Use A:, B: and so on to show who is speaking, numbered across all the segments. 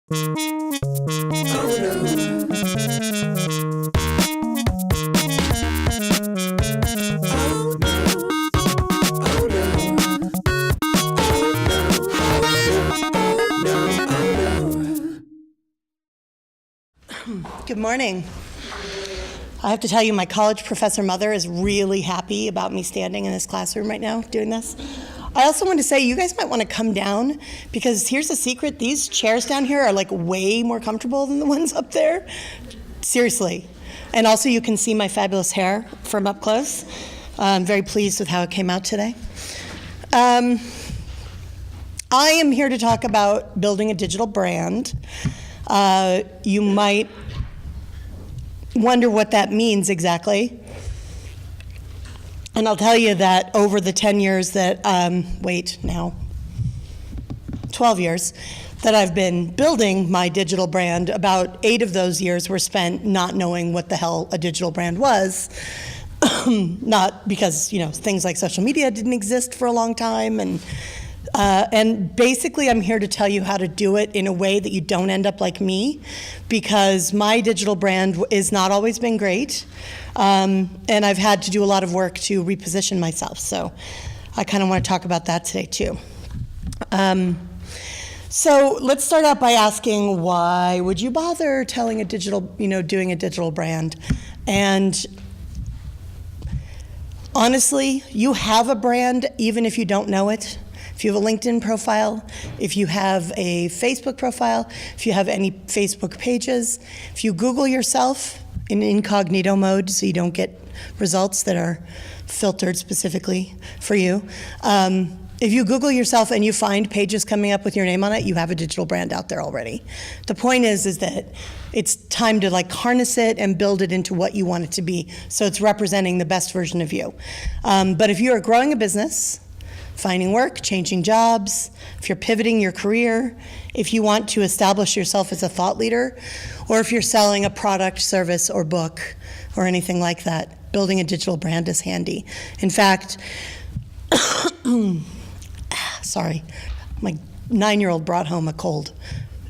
A: Good morning. I have to tell you, my college professor mother is really happy about me standing in this classroom right now doing this. I also want to say you guys might want to come down, because here's a secret: these chairs down here are like way more comfortable than the ones up there. Seriously. And also you can see my fabulous hair from up close. I'm very pleased with how it came out today. I am here to talk about building a digital brand. You might wonder what that means exactly. And I'll tell you that over the 10 years that, 12 years that I've been building my digital brand, about 8 of those years were spent not knowing what the hell a digital brand was. Not because, things like social media didn't exist for a long time, and basically I'm here to tell you how to do it in a way that you don't end up like me, because my digital brand has not always been great, and I've had to do a lot of work to reposition myself. So I kind of want to talk about that today too. So let's start out by asking, why would you bother telling a digital, doing a digital brand? And honestly, you have a brand even if you don't know it. If you have a LinkedIn profile, if you have a Facebook profile, if you have any Facebook pages, if you Google yourself in incognito mode so you don't get results that are filtered specifically for you. If you Google yourself and you find pages coming up with your name on it, you have a digital brand out there already. The point is that it's time to harness it and build it into what you want it to be, so it's representing the best version of you. But if you are growing a business, finding work, changing jobs, if you're pivoting your career, if you want to establish yourself as a thought leader, or if you're selling a product, service, or book, or anything like that, building a digital brand is handy. In fact, sorry, my 9-year-old brought home a cold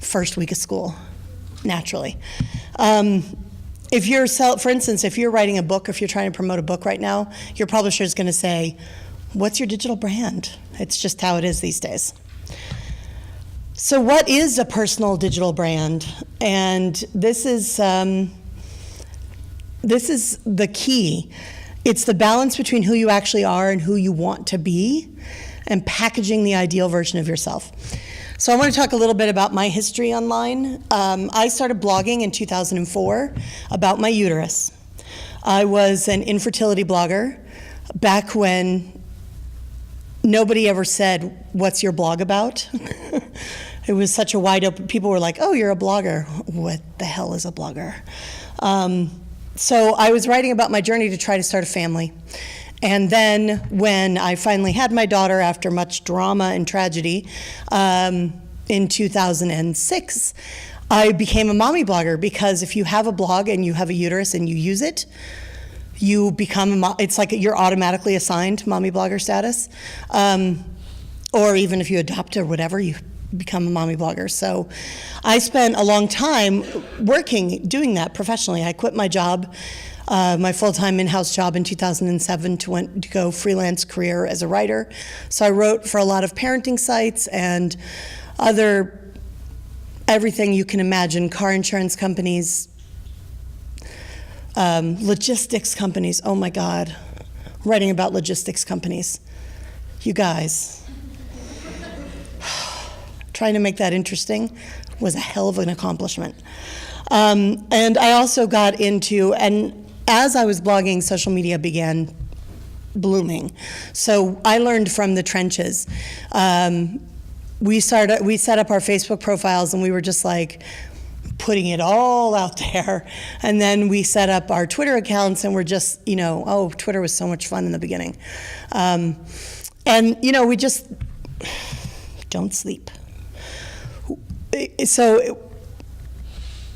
A: first week of school, naturally. If you're, for instance, if you're writing a book, if you're trying to promote a book right now, your publisher is going to say, what's your digital brand? It's just how it is these days. So what is a personal digital brand? And this is the key. It's the balance between who you actually are and who you want to be, and packaging the ideal version of yourself. So I want to talk a little bit about my history online. I started blogging in 2004 about my uterus. I was an infertility blogger back when nobody ever said, what's your blog about? It was such a wide open, people were like, oh, you're a blogger. What the hell is a blogger? So I was writing about my journey to try to start a family. And then when I finally had my daughter, after much drama and tragedy, in 2006, I became a mommy blogger, because if you have a blog and you have a uterus and you use it, you become it's like you're automatically assigned mommy blogger status. Or even if you adopt or whatever, you become a mommy blogger. So I spent a long time doing that professionally. I quit my job, my full-time in-house job in 2007 to go freelance career as a writer. So I wrote for a lot of parenting sites and everything you can imagine, car insurance companies, logistics companies. Oh my God, writing about logistics companies. You guys, trying to make that interesting was a hell of an accomplishment. And I also got into, and as I was blogging, social media began blooming. So I learned from the trenches. We set up our Facebook profiles, and we were just putting it all out there. And then we set up our Twitter accounts, and we're just, Twitter was so much fun in the beginning. And we just don't sleep. So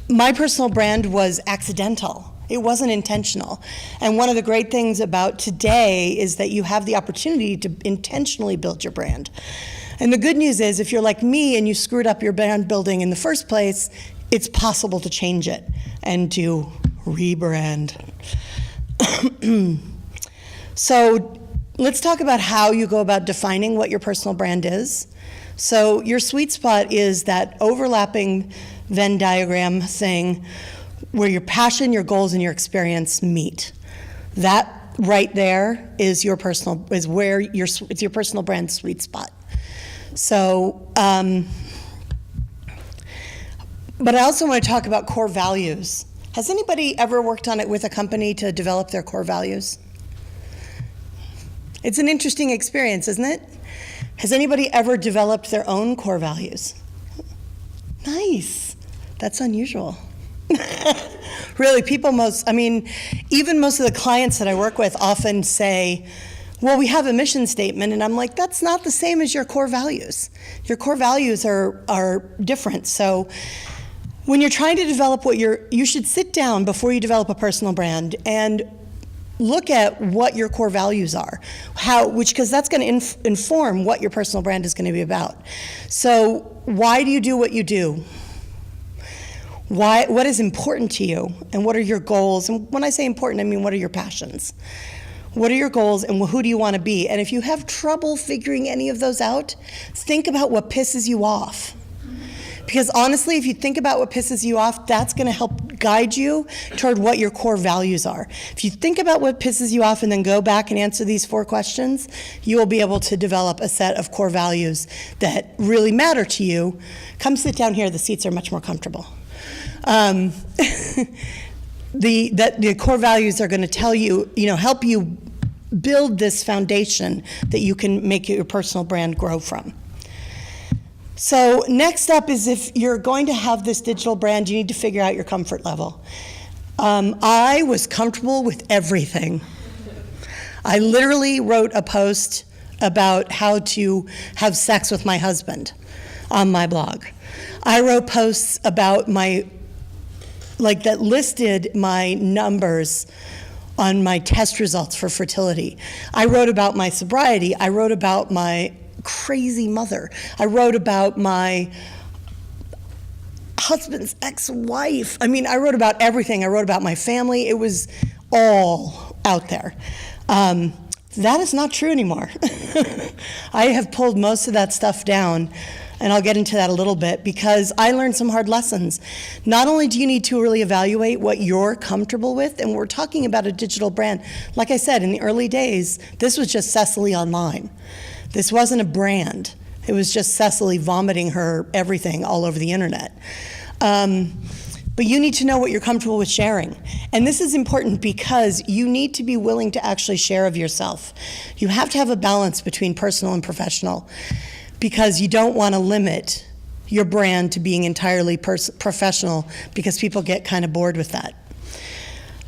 A: my personal brand was accidental. It wasn't intentional. And one of the great things about today is that you have the opportunity to intentionally build your brand. And the good news is, if you're like me and you screwed up your brand building in the first place, it's possible to change it and to rebrand. So let's talk about how you go about defining what your personal brand is. So your sweet spot is that overlapping Venn diagram thing where your passion, your goals, and your experience meet. That right there is your personal brand sweet spot. So, but I also want to talk about core values. Has anybody ever worked on it with a company to develop their core values? It's an interesting experience, isn't it? Has anybody ever developed their own core values? Nice. That's unusual. Really, even most of the clients that I work with often say, well, we have a mission statement, and I'm like, that's not the same as your core values. Your core values are different. So when you're trying to develop you should sit down before you develop a personal brand and look at what your core values are, because that's going to inform what your personal brand is going to be about. So why do you do what you do? What is important to you, and what are your goals? And when I say important, I mean, what are your passions? What are your goals, and who do you want to be? And if you have trouble figuring any of those out, think about what pisses you off. Because honestly, if you think about what pisses you off, that's going to help guide you toward what your core values are. If you think about what pisses you off and then go back and answer these 4 questions, you will be able to develop a set of core values that really matter to you. Come sit down here. The seats are much more comfortable. The core values are going to tell you, help you build this foundation that you can make your personal brand grow from. So next up is, if you're going to have this digital brand, you need to figure out your comfort level. I was comfortable with everything. I literally wrote a post about how to have sex with my husband on my blog. I wrote posts about that listed my numbers on my test results for fertility. I wrote about my sobriety. I wrote about my crazy mother. I wrote about my husband's ex-wife. I wrote about everything. I wrote about my family. It was all out there. That is not true anymore. I have pulled most of that stuff down, and I'll get into that a little bit, because I learned some hard lessons. Not only do you need to really evaluate what you're comfortable with, and we're talking about a digital brand. Like I said, in the early days, this was just Cecily online. This wasn't a brand. It was just Cecily vomiting her everything all over the internet. But you need to know what you're comfortable with sharing. And this is important because you need to be willing to actually share of yourself. You have to have a balance between personal and professional, because you don't want to limit your brand to being entirely professional, because people get kind of bored with that.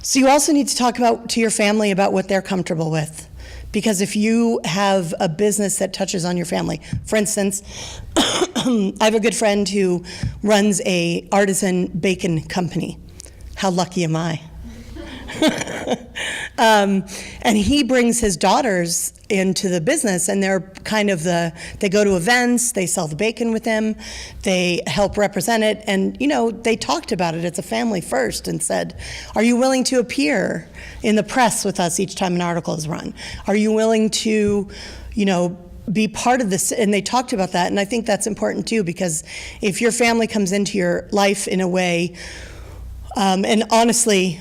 A: So you also need to talk to your family about what they're comfortable with. Because if you have a business that touches on your family, for instance, I have a good friend who runs a artisan bacon company. How lucky am I? And he brings his daughters into the business, and they're kind of they go to events, they sell the bacon with him, they help represent it, and they talked about it as a family first and said, are you willing to appear in the press with us each time an article is run? Are you willing to, be part of this? And they talked about that, and I think that's important too, because if your family comes into your life in a way, and honestly,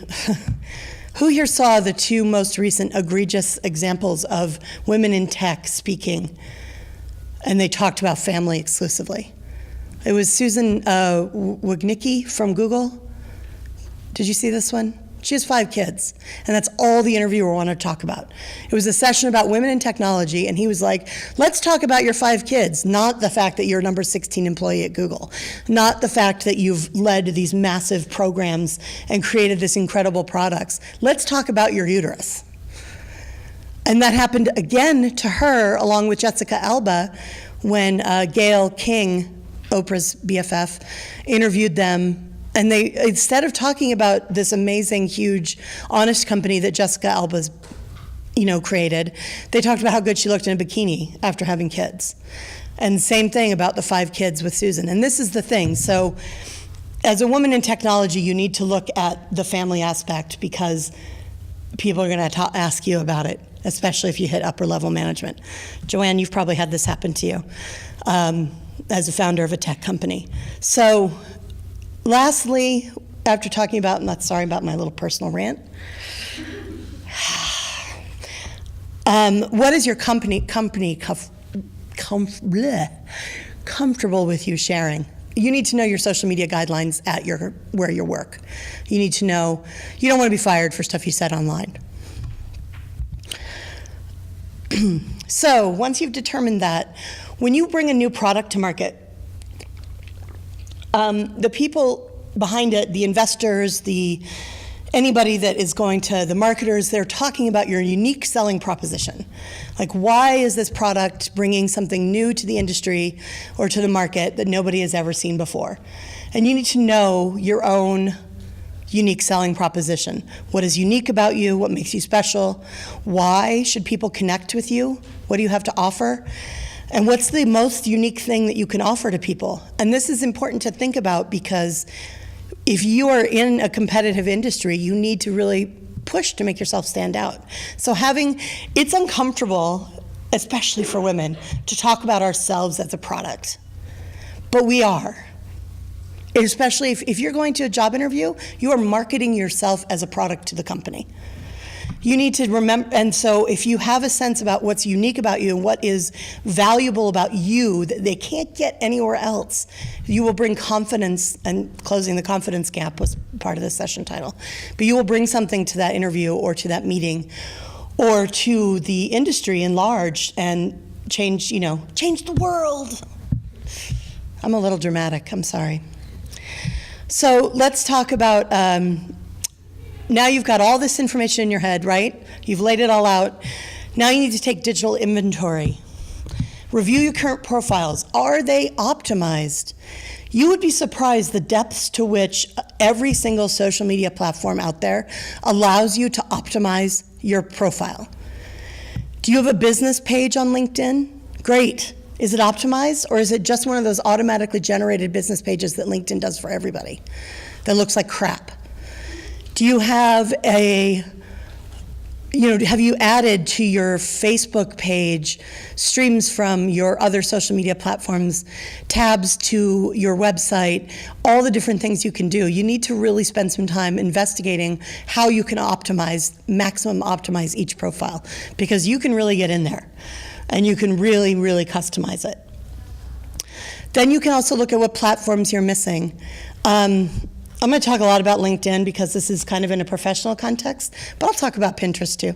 A: who here saw the 2 most recent egregious examples of women in tech speaking, and they talked about family exclusively? It was Susan Wojcicki from Google. Did you see this one? She has 5 kids, and that's all the interviewer wanted to talk about. It was a session about women in technology, and he was like, let's talk about your 5 kids, not the fact that you're number 16 employee at Google, not the fact that you've led these massive programs and created this incredible products. Let's talk about your uterus. And that happened again to her, along with Jessica Alba, when Gayle King, Oprah's BFF, interviewed them. And they, instead of talking about this amazing, huge, honest company that Jessica Alba's, created, they talked about how good she looked in a bikini after having kids. And same thing about the 5 kids with Susan. And this is the thing. So as a woman in technology, you need to look at the family aspect because people are going to ask you about it, especially if you hit upper level management. Joanne, you've probably had this happen to you as a founder of a tech company. So lastly, after talking about, and sorry about my little personal rant, what is your company comfortable with you sharing? You need to know your social media guidelines at where you work. You need to know, you don't want to be fired for stuff you said online. So once you've determined that, when you bring a new product to market, the people behind it, the investors, anybody that is going to the marketers, they're talking about your unique selling proposition. Like, why is this product bringing something new to the industry or to the market that nobody has ever seen before? And you need to know your own unique selling proposition. What is unique about you? What makes you special? Why should people connect with you? What do you have to offer? And what's the most unique thing that you can offer to people? And this is important to think about because if you are in a competitive industry, you need to really push to make yourself stand out. So it's uncomfortable, especially for women, to talk about ourselves as a product. But we are. Especially if you're going to a job interview, you are marketing yourself as a product to the company. You need to remember, and so if you have a sense about what's unique about you and what is valuable about you that they can't get anywhere else, you will bring confidence, and closing the confidence gap was part of the session title. But you will bring something to that interview or to that meeting or to the industry in large and change the world. I'm a little dramatic, I'm sorry. So let's talk about, now you've got all this information in your head, right? You've laid it all out. Now you need to take digital inventory. Review your current profiles. Are they optimized? You would be surprised the depths to which every single social media platform out there allows you to optimize your profile. Do you have a business page on LinkedIn? Great. Is it optimized, or is it just one of those automatically generated business pages that LinkedIn does for everybody that looks like crap? Do you have have you added to your Facebook page streams from your other social media platforms, tabs to your website, all the different things you can do? You need to really spend some time investigating how you can maximum optimize each profile, because you can really get in there and you can really, really customize it. Then you can also look at what platforms you're missing. I'm going to talk a lot about LinkedIn because this is kind of in a professional context, but I'll talk about Pinterest too.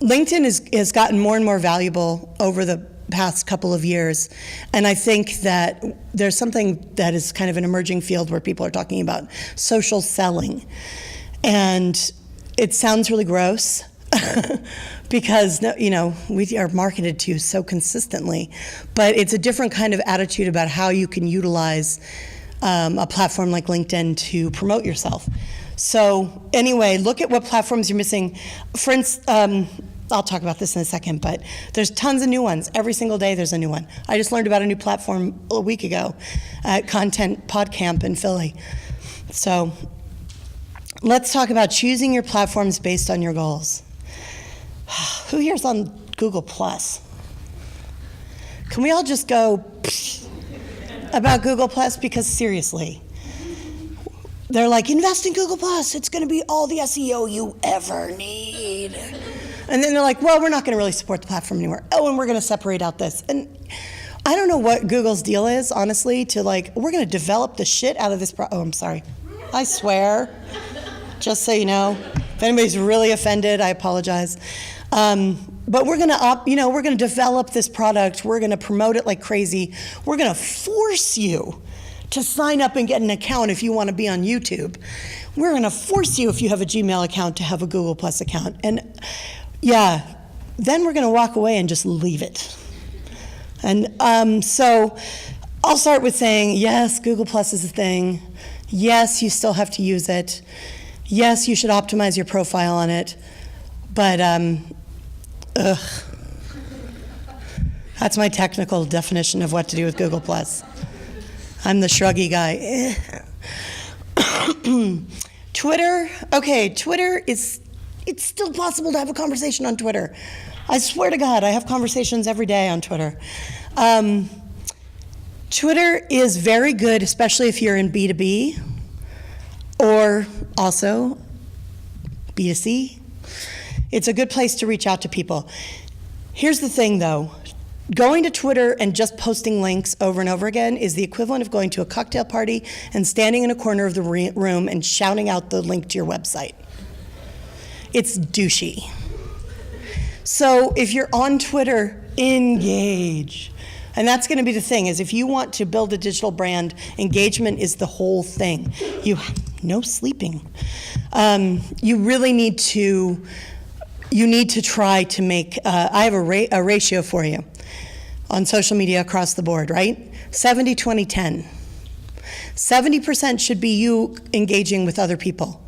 A: LinkedIn has gotten more and more valuable over the past couple of years, and I think that there's something that is kind of an emerging field where people are talking about social selling. And it sounds really gross because we are marketed to so consistently, but it's a different kind of attitude about how you can utilize a platform like LinkedIn to promote yourself. So anyway, look at what platforms you're missing. For instance, I'll talk about this in a second, but there's tons of new ones. Every single day there's a new one. I just learned about a new platform a week ago at Content PodCamp in Philly. So let's talk about choosing your platforms based on your goals. Who here's on Google+? Can we all just go about Google+? Because seriously, they're like, invest in Google+, it's going to be all the SEO you ever need. And then they're like, well, we're not going to really support the platform anymore. Oh, and we're going to separate out this. And I don't know what Google's deal is, honestly, to like, we're going to develop the shit out of this. Oh, I'm sorry. I swear. Just so you know. If anybody's really offended, I apologize. But we're going to develop this product. We're going to promote it like crazy. We're going to force you to sign up and get an account if you want to be on YouTube. We're going to force you, if you have a Gmail account, to have a Google Plus account. And yeah, then we're going to walk away and just leave it. And so I'll start with saying, yes, Google Plus is a thing. Yes, you still have to use it. Yes, you should optimize your profile on it. But, That's my technical definition of what to do with Google+. I'm the shruggy guy. Twitter, okay, Twitter it's still possible to have a conversation on Twitter. I swear to God, I have conversations every day on Twitter. Twitter is very good, especially if you're in B2B or also B2C. It's a good place to reach out to people. Here's the thing though, going to Twitter and just posting links over and over again is the equivalent of going to a cocktail party and standing in a corner of the room and shouting out the link to your website. It's douchey. So if you're on Twitter, engage. And that's going to be the thing, is if you want to build a digital brand, engagement is the whole thing. No sleeping. You really need to try to make, I have a ratio for you on social media across the board, right? 70, 20, 10. 70% should be you engaging with other people.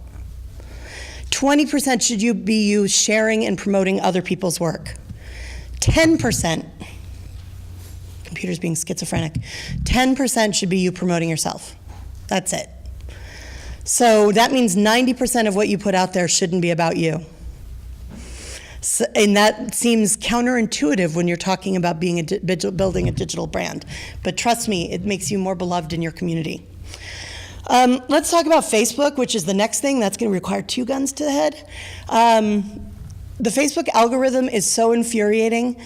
A: 20% should be you sharing and promoting other people's work. 10%, computer's being schizophrenic, 10% should be you promoting yourself. That's it. So that means 90% of what you put out there shouldn't be about you. So, and that seems counterintuitive when you're talking about building a digital brand. But trust me, it makes you more beloved in your community. Let's talk about Facebook, which is the next thing. That's going to require 2 guns to the head. The Facebook algorithm is so infuriating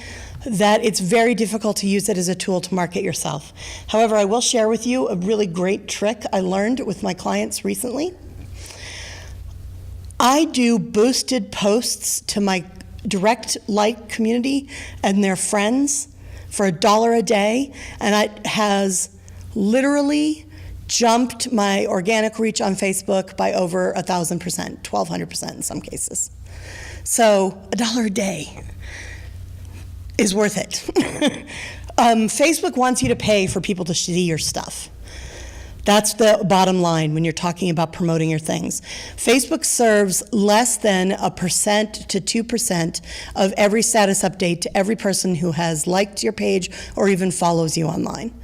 A: that it's very difficult to use it as a tool to market yourself. However, I will share with you a really great trick I learned with my clients recently. I do boosted posts to my direct like community and their friends for $1 a day, and it has literally jumped my organic reach on Facebook by over 1,000%, 1,200% in some cases. So $1 a day is worth it. Facebook wants you to pay for people to see your stuff. That's the bottom line when you're talking about promoting your things. Facebook serves less than 1% to 2% of every status update to every person who has liked your page or even follows you online.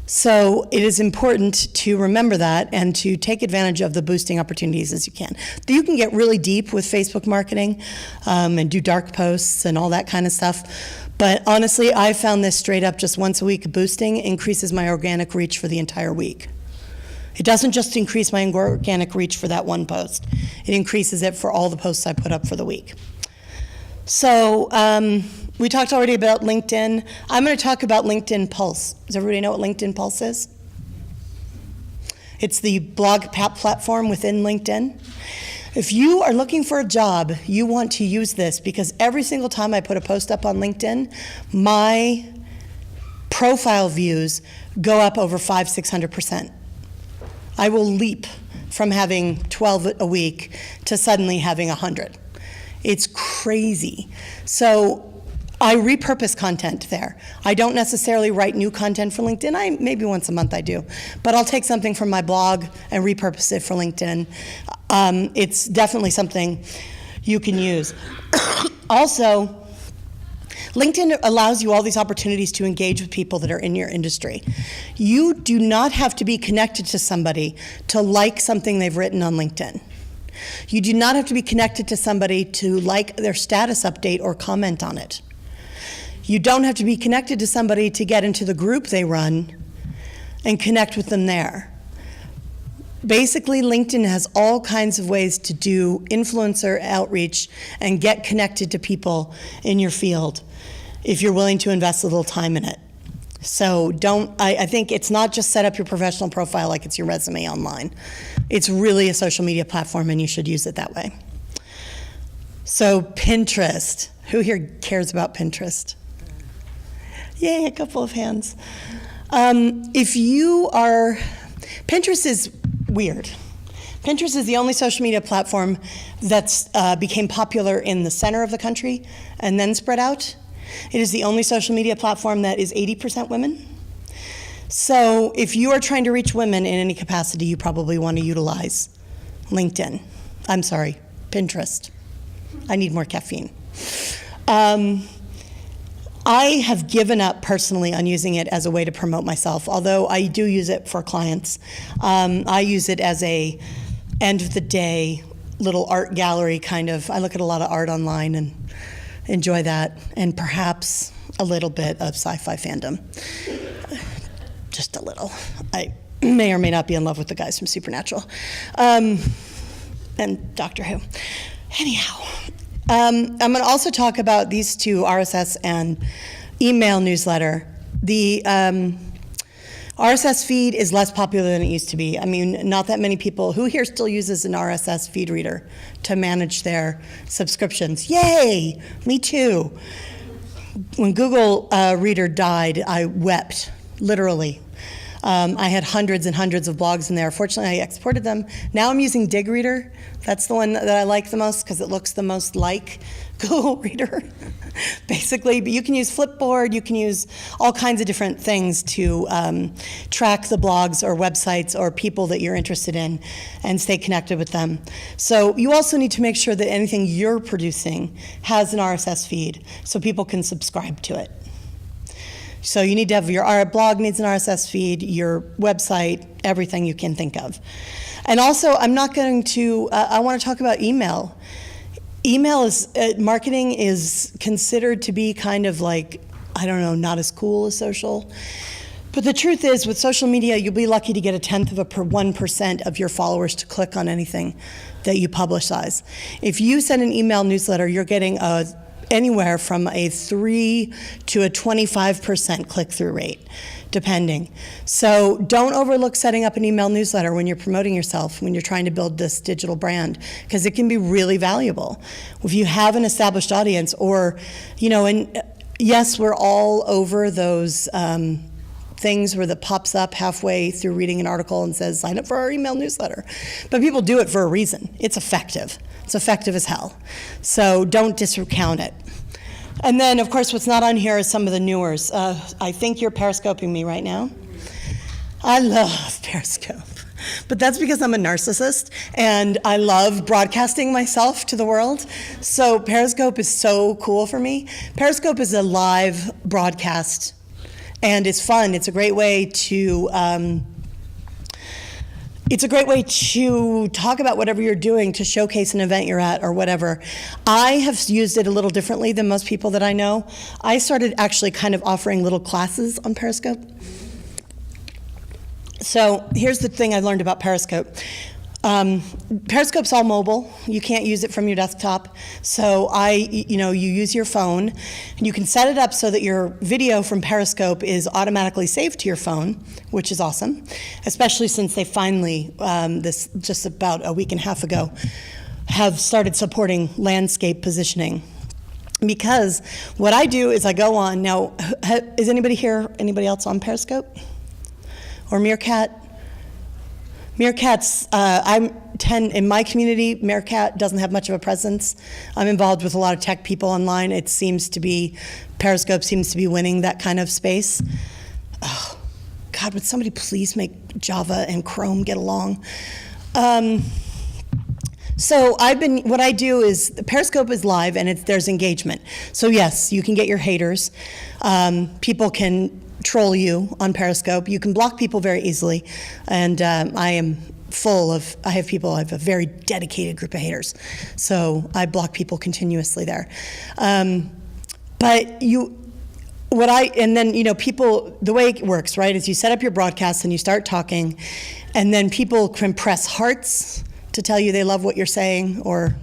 A: So it is important to remember that and to take advantage of the boosting opportunities as you can. You can get really deep with Facebook marketing and do dark posts and all that kind of stuff. But honestly, I found this straight up just once a week boosting increases my organic reach for the entire week. It doesn't just increase my organic reach for that one post. It increases it for all the posts I put up for the week. So we talked already about LinkedIn. I'm going to talk about LinkedIn Pulse. Does everybody know what LinkedIn Pulse is? It's the blog platform within LinkedIn. If you are looking for a job, you want to use this because every single time I put a post up on LinkedIn, my profile views go up over 500-600%. I will leap from having 12 a week to suddenly having 100. It's crazy. So I repurpose content there. I don't necessarily write new content for LinkedIn. Maybe once a month I do. But I'll take something from my blog and repurpose it for LinkedIn. It's definitely something you can use. Also, LinkedIn allows you all these opportunities to engage with people that are in your industry. You do not have to be connected to somebody to like something they've written on LinkedIn. You do not have to be connected to somebody to like their status update or comment on it. You don't have to be connected to somebody to get into the group they run and connect with them there. Basically, LinkedIn has all kinds of ways to do influencer outreach and get connected to people in your field if you're willing to invest a little time in it. So I think it's not just set up your professional profile like it's your resume online. It's really a social media platform and you should use it that way. So Pinterest. Who here cares about Pinterest? Yay, a couple of hands. Pinterest is weird. Pinterest is the only social media platform that's became popular in the center of the country and then spread out. It is the only social media platform that is 80% women. So if you are trying to reach women in any capacity, you probably want to utilize Pinterest. I need more caffeine. I have given up personally on using it as a way to promote myself, although I do use it for clients. I use it as a end of the day little art gallery kind of. I look at a lot of art online and enjoy that, and perhaps a little bit of sci-fi fandom. Just a little. I may or may not be in love with the guys from Supernatural and Doctor Who. Anyhow, I'm going to also talk about these two, RSS and email newsletter. The RSS feed is less popular than it used to be. I mean, not that many people. Who here still uses an RSS feed reader to manage their subscriptions? Yay! Me too. When Google Reader died, I wept, literally. I had hundreds and hundreds of blogs in there. Fortunately, I exported them. Now I'm using Dig Reader. That's the one that I like the most because it looks the most like Google Reader, basically. But you can use Flipboard. You can use all kinds of different things to track the blogs or websites or people that you're interested in and stay connected with them. So you also need to make sure that anything you're producing has an RSS feed so people can subscribe to it. So you need to have our blog needs an RSS feed, your website, everything you can think of. And also, I'm not going to, I want to talk about email. Email is, marketing is considered to be kind of like, I don't know, not as cool as social. But the truth is, with social media, you'll be lucky to get 1% of your followers to click on anything that you publicize. If you send an email newsletter, you're getting anywhere from a 3 to a 25% click-through rate, depending. So don't overlook setting up an email newsletter when you're promoting yourself, when you're trying to build this digital brand, because it can be really valuable. If you have an established audience, or, you know, and yes, we're all over those things where that pops up halfway through reading an article and says, sign up for our email newsletter. But people do it for a reason. It's effective. It's effective as hell. So don't discount it. And then, of course, what's not on here is some of the newers. I think you're periscoping me right now. I love Periscope. But that's because I'm a narcissist, and I love broadcasting myself to the world. So Periscope is so cool for me. Periscope is a live broadcast, and it's fun. It's a great way to talk about whatever you're doing, to showcase an event you're at or whatever. I have used it a little differently than most people that I know. I started actually kind of offering little classes on Periscope. So here's the thing I learned about Periscope. Periscope's all mobile. You can't use it from your desktop. So you use your phone, and you can set it up so that your video from Periscope is automatically saved to your phone, which is awesome, especially since they finally, this just about a week and a half ago, have started supporting landscape positioning. Because what I do is I go on, now, is anybody else on Periscope? Or Meerkat? Meerkat's, in my community, Meerkat doesn't have much of a presence. I'm involved with a lot of tech people online. Periscope seems to be winning that kind of space. Oh, God, would somebody please make Java and Chrome get along? So what I do is, Periscope is live and there's engagement. So yes, you can get your haters. People can troll you on Periscope. You can block people very easily, and I have a very dedicated group of haters, so I block people continuously there. People, the way it works, right, is you set up your broadcast and you start talking, and then people can press hearts to tell you they love what you're saying, or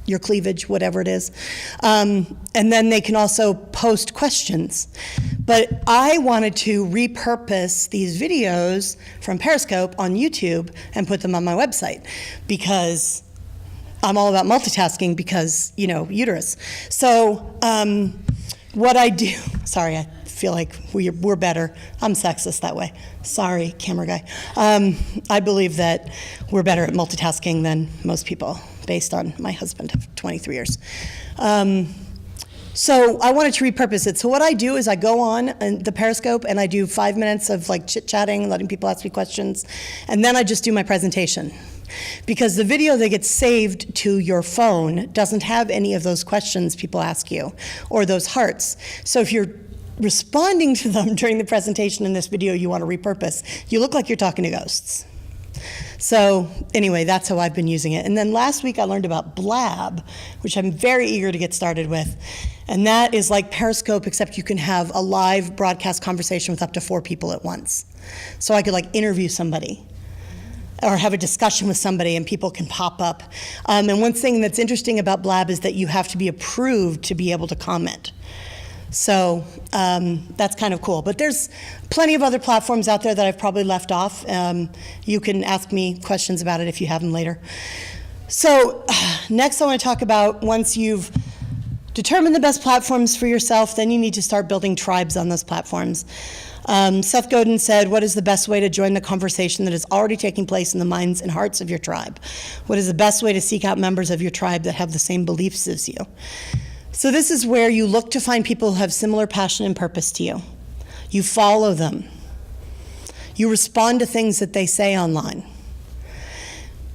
A: your cleavage, whatever it is. And then they can also post questions. But I wanted to repurpose these videos from Periscope on YouTube and put them on my website, because I'm all about multitasking, because, uterus. So what I do, sorry, I feel like we're better. I'm sexist that way. Sorry, camera guy. I believe that we're better at multitasking than most people, based on my husband of 23 years. So I wanted to repurpose it. So what I do is I go on the Periscope and I do 5 minutes of like chit-chatting, letting people ask me questions, and then I just do my presentation. Because the video that gets saved to your phone doesn't have any of those questions people ask you, or those hearts. So if you're responding to them during the presentation in this video you want to repurpose, you look like you're talking to ghosts. So anyway, that's how I've been using it. And then last week I learned about Blab, which I'm very eager to get started with. And that is like Periscope, except you can have a live broadcast conversation with up to 4 people at once. So I could like interview somebody or have a discussion with somebody and people can pop up. And one thing that's interesting about Blab is that you have to be approved to be able to comment. So that's kind of cool. But there's plenty of other platforms out there that I've probably left off. You can ask me questions about it if you have them later. So next I want to talk about, once you've determined the best platforms for yourself, then you need to start building tribes on those platforms. Seth Godin said, what is the best way to join the conversation that is already taking place in the minds and hearts of your tribe? What is the best way to seek out members of your tribe that have the same beliefs as you? So this is where you look to find people who have similar passion and purpose to you. You follow them. You respond to things that they say online.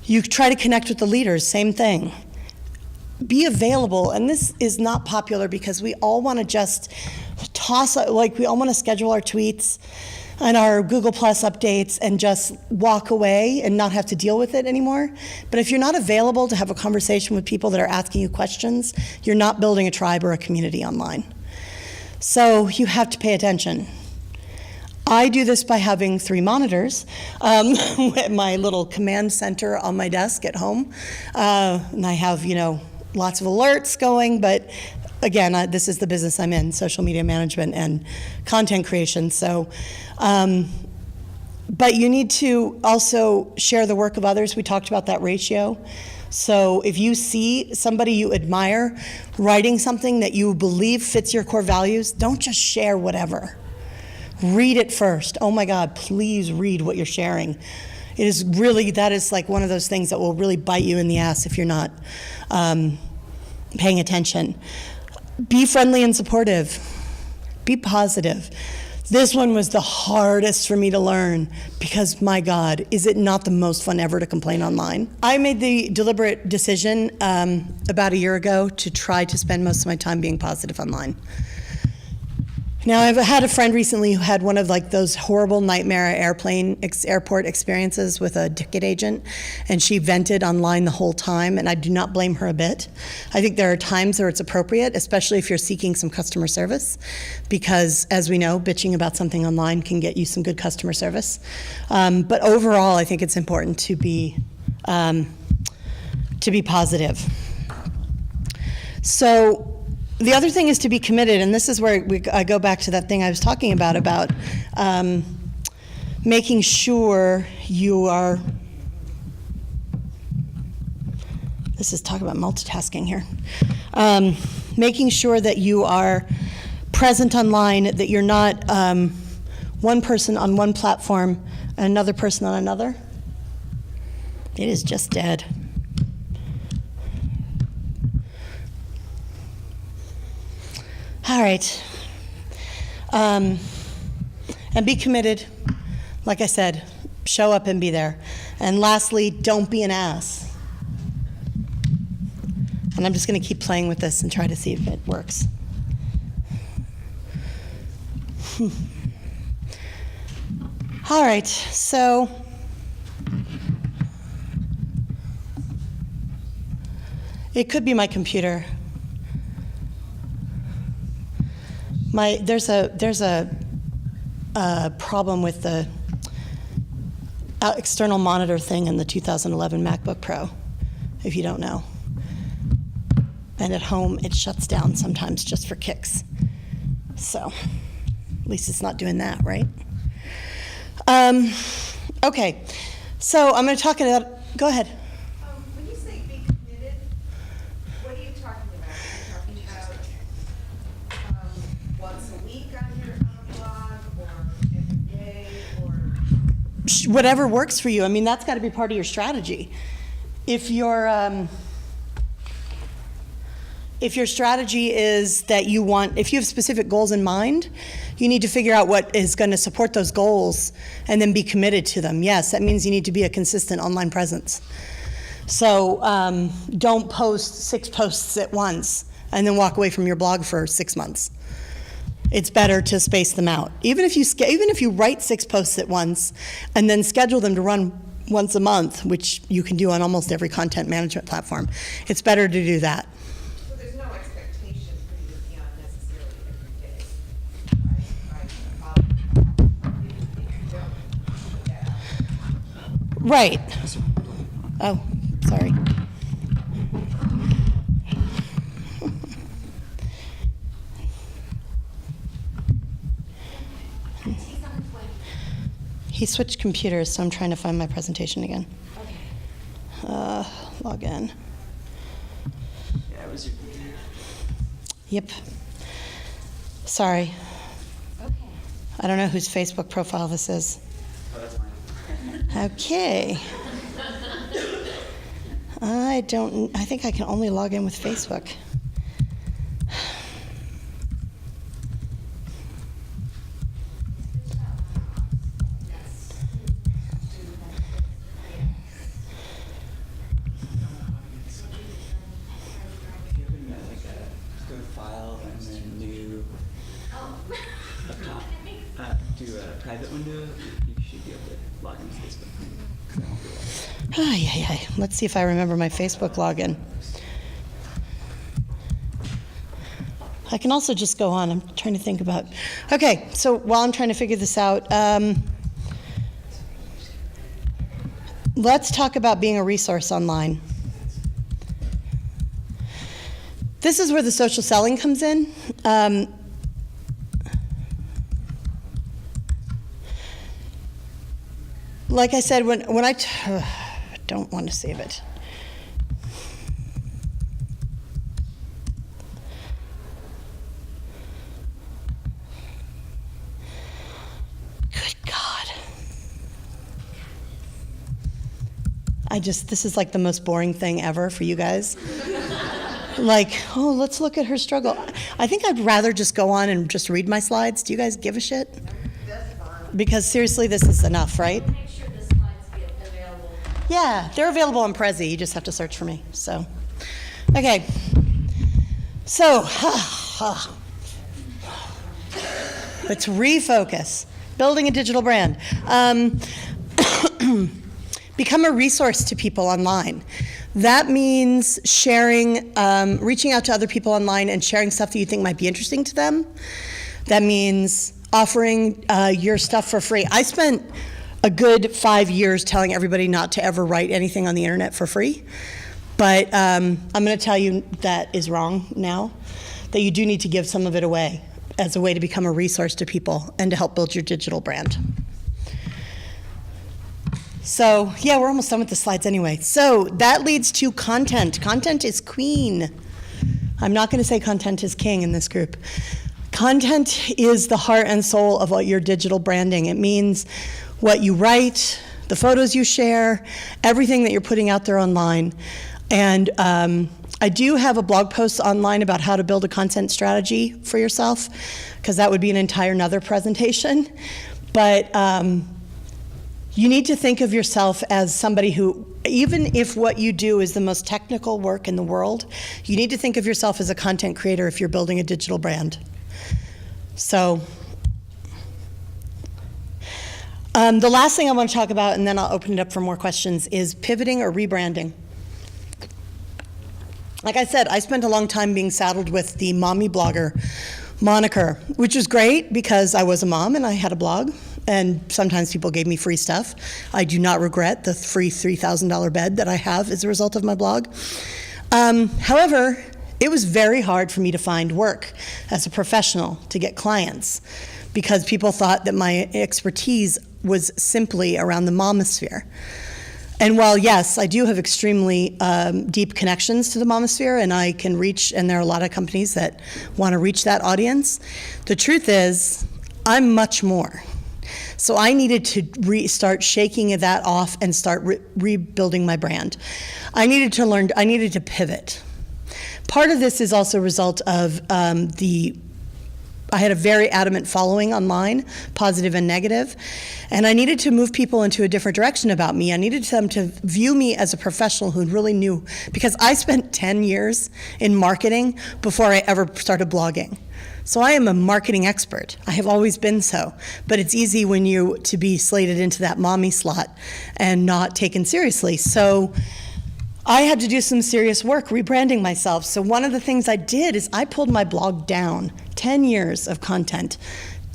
A: You try to connect with the leaders, same thing. Be available, and this is not popular because we all want to just toss, like we all want to schedule our tweets and our Google Plus updates and just walk away and not have to deal with it anymore. But if you're not available to have a conversation with people that are asking you questions, you're not building a tribe or a community online. So you have to pay attention. I do this by having 3 monitors, my little command center on my desk at home. And I have, lots of alerts going, but again, this is the business I'm in, social media management and content creation. So, but you need to also share the work of others. We talked about that ratio. So if you see somebody you admire writing something that you believe fits your core values, don't just share whatever. Read it first. Oh my God, please read what you're sharing. It is really, that is like one of those things that will really bite you in the ass if you're not paying attention. Be friendly and supportive. Be positive. This one was the hardest for me to learn because, my God, is it not the most fun ever to complain online? I made the deliberate decision about a year ago to try to spend most of my time being positive online. Now, I've had a friend recently who had one of like those horrible nightmare airport experiences with a ticket agent, and she vented online the whole time, and I do not blame her a bit. I think there are times where it's appropriate, especially if you're seeking some customer service, because as we know, bitching about something online can get you some good customer service. But overall, I think it's important to be positive. So, the other thing is to be committed, and this is where I go back to that thing I was talking about making sure you are, this is talking about multitasking here, making sure that you are present online, that you're not one person on one platform and another person on another. It is just dead. All right, and be committed. Like I said, show up and be there. And lastly, don't be an ass. And I'm just going to keep playing with this and try to see if it works. All right, so it could be my computer. There's a problem with the external monitor thing in the 2011 MacBook Pro, if you don't know. And at home, it shuts down sometimes just for kicks. So, at least it's not doing that, right? Okay, so I'm going to talk about, go ahead.
B: When you say be committed, what are you talking about? Are you talking about once a week on your blog, or every day, or?
A: Whatever works for you. I mean, that's got to be part of your strategy. If if your strategy is that if you have specific goals in mind, you need to figure out what is going to support those goals and then be committed to them. Yes, that means you need to be a consistent online presence. So don't post 6 posts at once and then walk away from your blog for 6 months. It's better to space them out. Even if you write 6 posts at once and then schedule them to run once a month, which you can do on almost every content management platform, it's better to do that.
B: So there's no expectation for you to be on necessarily every day, right? If you don't put that out.
A: Right. Oh, sorry. He switched computers, so I'm trying to find my presentation again. Log in.
C: Yeah, it was your computer.
A: Yep. Sorry.
D: Okay.
A: I don't know whose Facebook profile this is.
C: Oh, that's mine.
A: Okay. I think I can only log in with Facebook.
C: If you open just go to file and then new up top, do a private window, you should be able to log into Facebook. That won't be long.
A: Ay. Let's see if I remember my Facebook login. I can also just go on. I'm trying to think about. Okay, so while I'm trying to figure this out, let's talk about being a resource online. This is where the social selling comes in. Like I said, when I don't want to save it. Good God. This is like the most boring thing ever for you guys. Like, oh, let's look at her struggle. I think I'd rather just go on and just read my slides. Do you guys give a shit?
B: That's fine.
A: Because seriously, this is enough, right?
D: Make sure the slides get available.
A: Yeah, they're available on Prezi. You just have to search for me. So, okay. So, let's refocus. Building a digital brand. Become a resource to people online. That means sharing, reaching out to other people online and sharing stuff that you think might be interesting to them. That means offering your stuff for free. I spent a good 5 years telling everybody not to ever write anything on the internet for free. But I'm going to tell you that is wrong now, that you do need to give some of it away as a way to become a resource to people and to help build your digital brand. So, yeah, we're almost done with the slides anyway. So that leads to content. Content is queen. I'm not going to say content is king in this group. Content is the heart and soul of what your digital branding. It means what you write, the photos you share, everything that you're putting out there online. And I do have a blog post online about how to build a content strategy for yourself, because that would be an entire another presentation. But you need to think of yourself as somebody who, even if what you do is the most technical work in the world, you need to think of yourself as a content creator if you're building a digital brand. So, the last thing I want to talk about, and then I'll open it up for more questions, is pivoting or rebranding. Like I said, I spent a long time being saddled with the mommy blogger moniker, which was great because I was a mom and I had a blog, and sometimes people gave me free stuff. I do not regret the free $3,000 bed that I have as a result of my blog. However, it was very hard for me to find work as a professional, to get clients, because people thought that my expertise was simply around the momosphere. And while, yes, I do have extremely deep connections to the momosphere, and I can reach, and there are a lot of companies that want to reach that audience, the truth is, I'm much more. So I needed to start shaking that off and start rebuilding my brand. I needed to pivot. Part of this is also a result of I had a very adamant following online, positive and negative, and I needed to move people into a different direction about me. I needed them to view me as a professional who really knew, because I spent 10 years in marketing before I ever started blogging. So I am a marketing expert. I have always been so. But it's easy when you to be slated into that mommy slot and not taken seriously. So I had to do some serious work rebranding myself. So one of the things I did is I pulled my blog down. 10 years of content,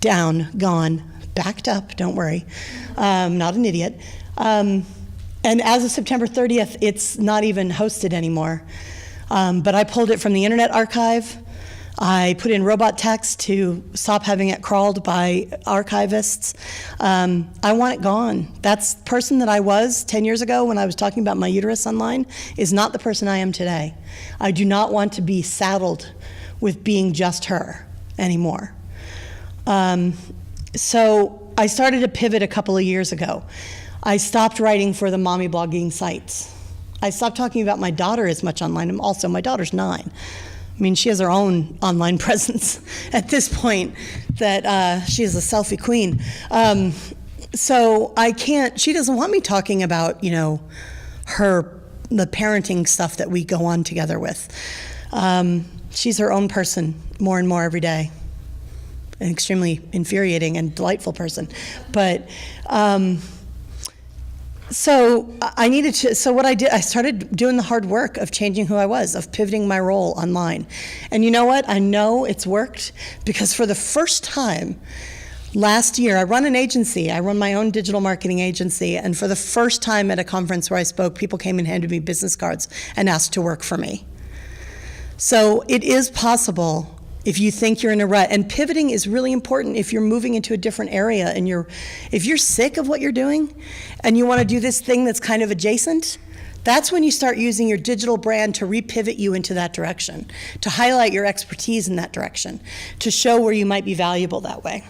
A: down, gone, backed up, don't worry. Not an idiot. And as of September 30th, it's not even hosted anymore. But I pulled it from the Internet Archive. I put in robot text to stop having it crawled by archivists. I want it gone. That's the person that I was 10 years ago when I was talking about my uterus online is not the person I am today. I do not want to be saddled with being just her anymore. So I started to pivot a couple of years ago. I stopped writing for the mommy blogging sites. I stopped talking about my daughter as much online. And also, my daughter's 9. I mean, she has her own online presence at this point that she is a selfie queen. So I can't, she doesn't want me talking about, the parenting stuff that we go on together with. She's her own person more and more every day. An extremely infuriating and delightful person. But so what I did, I started doing the hard work of changing who I was, of pivoting my role online. And you know what? I know it's worked because for the first time last year, I run an agency. I run my own digital marketing agency. And for the first time at a conference where I spoke, people came and handed me business cards and asked to work for me. So it is possible if you think you're in a rut. And pivoting is really important if you're moving into a different area and if you're sick of what you're doing and you want to do this thing that's kind of adjacent, that's when you start using your digital brand to repivot you into that direction, to highlight your expertise in that direction, to show where you might be valuable that way.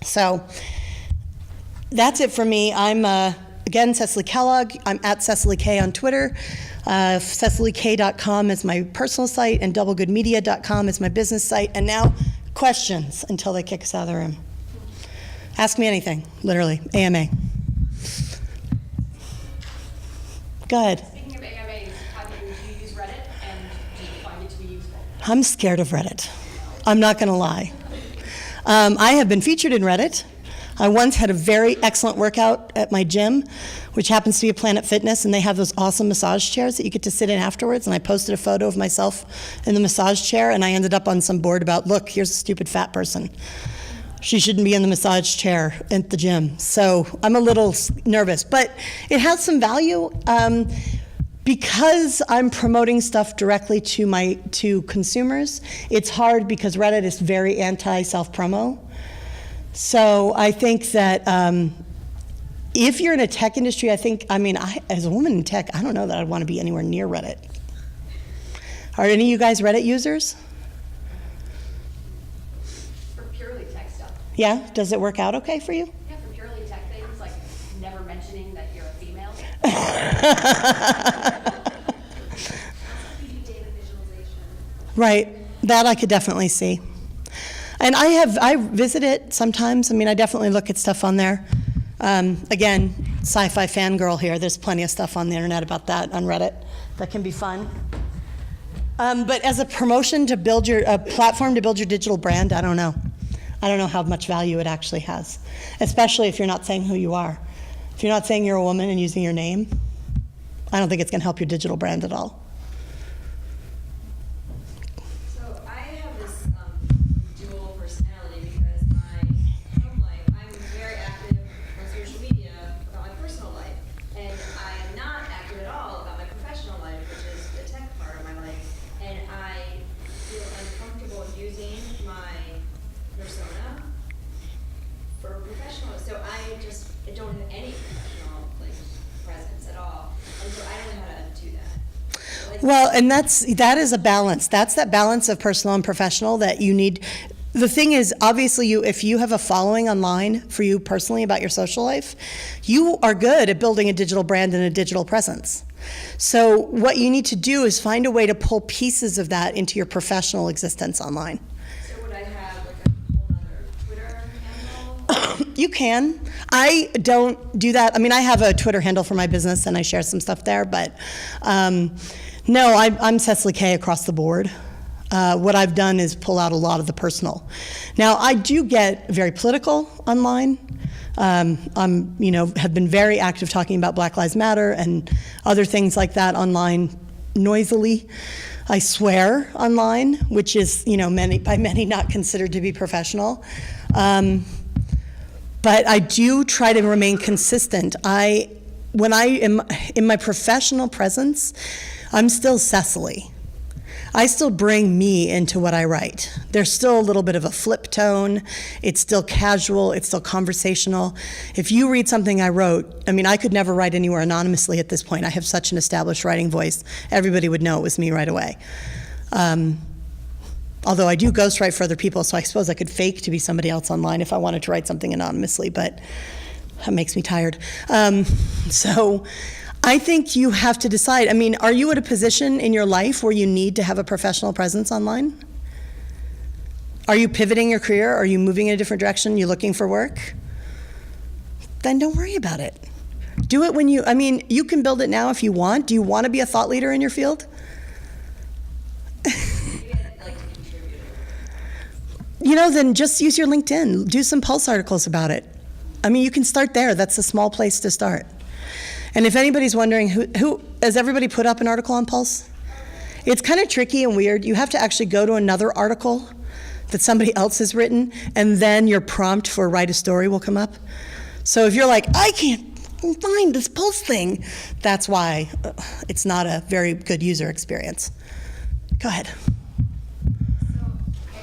A: So that's it for me. I'm, again, Cecily Kellogg. I'm at Cecily K on Twitter. CecilyK.com is my personal site, and doublegoodmedia.com is my business site. And now, questions until they kick us out of the room. Ask me anything, literally, AMA. Go ahead.
D: Speaking of AMAs, do you use Reddit, and do you find it to be useful?
A: I'm scared of Reddit. I'm not going to lie. I have been featured in Reddit. I once had a very excellent workout at my gym, which happens to be a Planet Fitness, and they have those awesome massage chairs that you get to sit in afterwards, and I posted a photo of myself in the massage chair, and I ended up on some board about, look, here's a stupid fat person. She shouldn't be in the massage chair at the gym. So I'm a little nervous, but it has some value. Because I'm promoting stuff directly to consumers, it's hard because Reddit is very anti-self-promo. So I think that if you're in a tech industry, as a woman in tech, I don't know that I'd want to be anywhere near Reddit. Are any of you guys Reddit users?
D: For purely tech stuff.
A: Yeah? Does it work out okay for you?
D: Yeah, for purely tech things, like never mentioning that you're a female.
B: Data visualization.
A: Right. That I could definitely see. And I visit it sometimes. I definitely look at stuff on there. Again, sci-fi fangirl here. There's plenty of stuff on the internet about that on Reddit that can be fun. But as a promotion to build a platform to build your digital brand, I don't know. I don't know how much value it actually has, especially if you're not saying who you are. If you're not saying you're a woman and using your name, I don't think it's going to help your digital brand at all.
B: So I have this dual personality because my home life, I'm very active on social media about my personal life, and I am not active at all about my professional life, which is the tech part of my life. And I feel uncomfortable using my persona for professional. So I don't have any professional presence at all, and so I don't know how to do that.
A: Well, and that is a balance. That's that balance of personal and professional that you need. The thing is, obviously, if you have a following online for you personally about your social life, you are good at building a digital brand and a digital presence. So what you need to do is find a way to pull pieces of that into your professional existence online.
B: So would I have like a whole other Twitter handle?
A: You can. I don't do that. I mean, I have a Twitter handle for my business and I share some stuff there, but no, I'm Cecily K across the board. What I've done is pull out a lot of the personal. Now, I do get very political online. I'm, have been very active talking about Black Lives Matter and other things like that online noisily. I swear online, which is, by many not considered to be professional. But I do try to remain consistent. When I am in my professional presence, I'm still Cecily. I still bring me into what I write. There's still a little bit of a flip tone. It's still casual. It's still conversational. If you read something I wrote, I could never write anywhere anonymously at this point. I have such an established writing voice. Everybody would know it was me right away. Although I do ghostwrite for other people, so I suppose I could fake to be somebody else online if I wanted to write something anonymously, but that makes me tired. So I think you have to decide. Are you at a position in your life where you need to have a professional presence online? Are you pivoting your career? Are you moving in a different direction? You looking for work? Then don't worry about it. Do it when you can build it now if you want. Do you want to be a thought leader in your field? Then just use your LinkedIn. Do some Pulse articles about it. You can start there. That's a small place to start. And if anybody's wondering, who has everybody put up an article on Pulse? It's kind of tricky and weird. You have to actually go to another article that somebody else has written, and then your prompt for write a story will come up. So if you're like, I can't find this Pulse thing, that's why it's not a very good user experience. Go ahead.
B: So I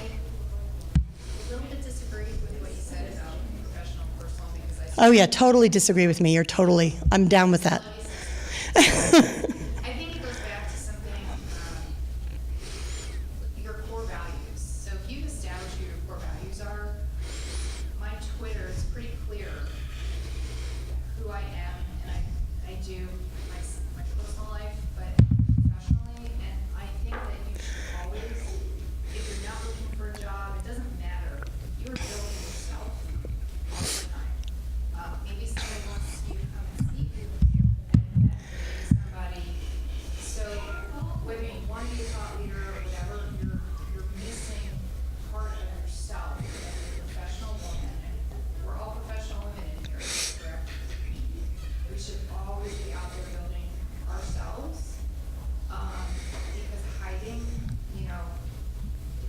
B: a little bit disagree with what you said about professional, personal, because
A: Oh yeah, totally disagree with me. I'm down with that.
B: I think it goes back to something, your core values. So if you establish who your core values are, my Twitter is pretty clear who I am, and I do my personal life, but professionally, and I think that you should always, if you're not looking for a job, it doesn't matter, you're building yourself all the time. Maybe somebody wants you to come and see you, and maybe somebody, so whether you want to be a thought leader or whatever, you're missing part of yourself as a professional woman. We're all professional women in here, correct? We should always be out there building ourselves, because hiding,